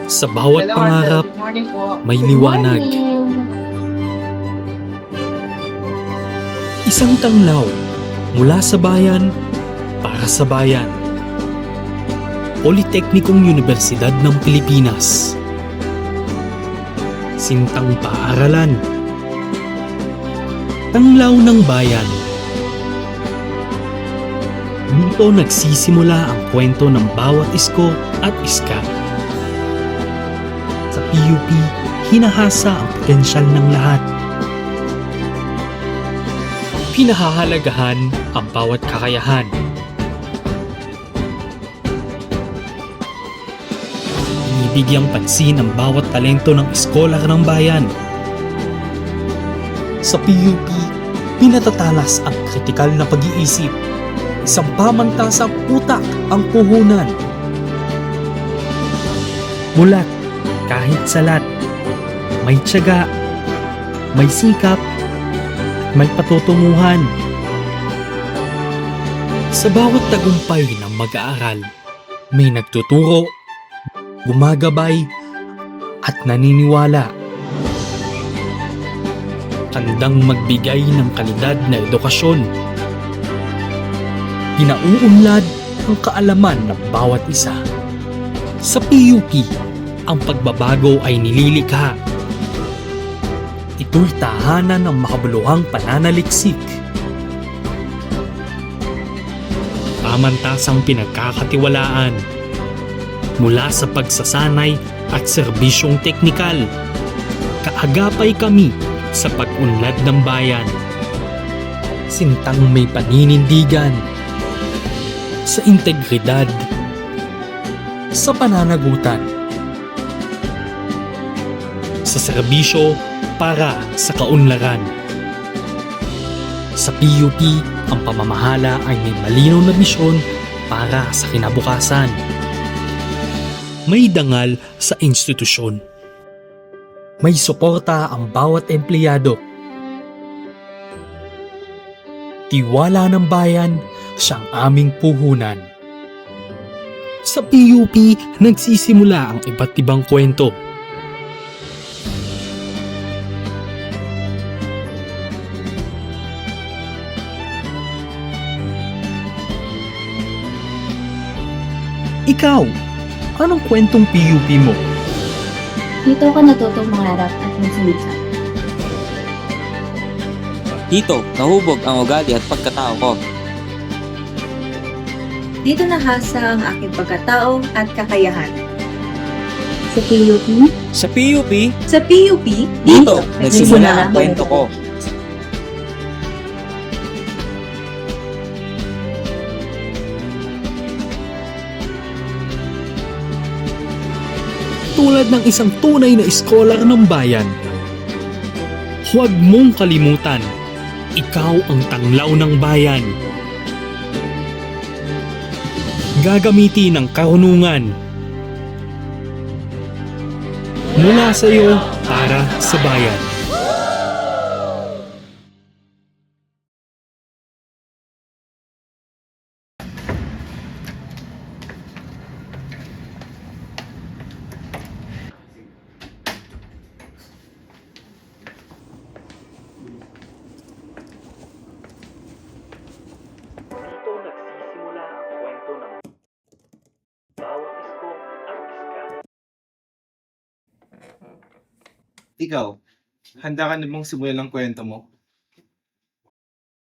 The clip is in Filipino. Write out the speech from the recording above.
Sa bawat Hello, pangarap, Good morning po. may liwanag. Isang tanglaw mula sa bayan para sa bayan. Politeknikong Universidad ng Pilipinas. Sintang paaralan. Tanglaw ng bayan. Dito nagsisimula ang kwento ng bawat isko at iska. Sa PUP, hinahasa ang potensyal ng lahat. Pinahahalagahan ang bawat kakayahan. Binibigyang pansin ang bawat talento ng eskolar ng bayan. Sa PUP, pinatatalas ang kritikal na pag-iisip. Isang pamantasang utak ang puhunan. Mulat kahit salat, may tiyaga, may sikap, may patutunguhan. Sa bawat tagumpay ng mag-aaral, may nagtuturo, gumagabay, at naniniwala. Handang magbigay ng kalidad na edukasyon. Pinauunlad ang kaalaman ng bawat isa. Sa PUP, ang pagbabago ay nililikha. Ito'y tahanan ng makabuluhang pananaliksik. Pamantasang pinagkakatiwalaan mula sa pagsasanay at serbisyong teknikal. Kaagapay kami sa pag-unlad ng bayan. Sintang may paninindigan sa integridad, sa pananagutan, sa serbisyo para sa kaunlaran. Sa PUP, ang pamamahala ay may malinaw na misyon para sa kinabukasan. May dangal sa institusyon. May suporta ang bawat empleyado. Tiwala ng bayan siyang aming puhunan. Sa PUP, nagsisimula ang iba't ibang kwento. Ikaw, anong kwentong PUP mo? Dito ako natutong mangarap at magsalita. Dito, nahubog ang ugali at pagkatao ko. Dito nahasa ang aking pagkatao at kakayahan. Sa PUP, Sa PUP, Sa PUP, dito, nagsimula ang kwento ko. Tulad ng isang tunay na iskolar ng bayan. Huwag mong kalimutan, ikaw ang tanglaw ng bayan. Gagamitin ang karunungan mula sa iyo para sa bayan. Dito nagsisimula ang kwento ng bawat isko at iska. Ikaw, handa ka na bang simulan ng kwento mo?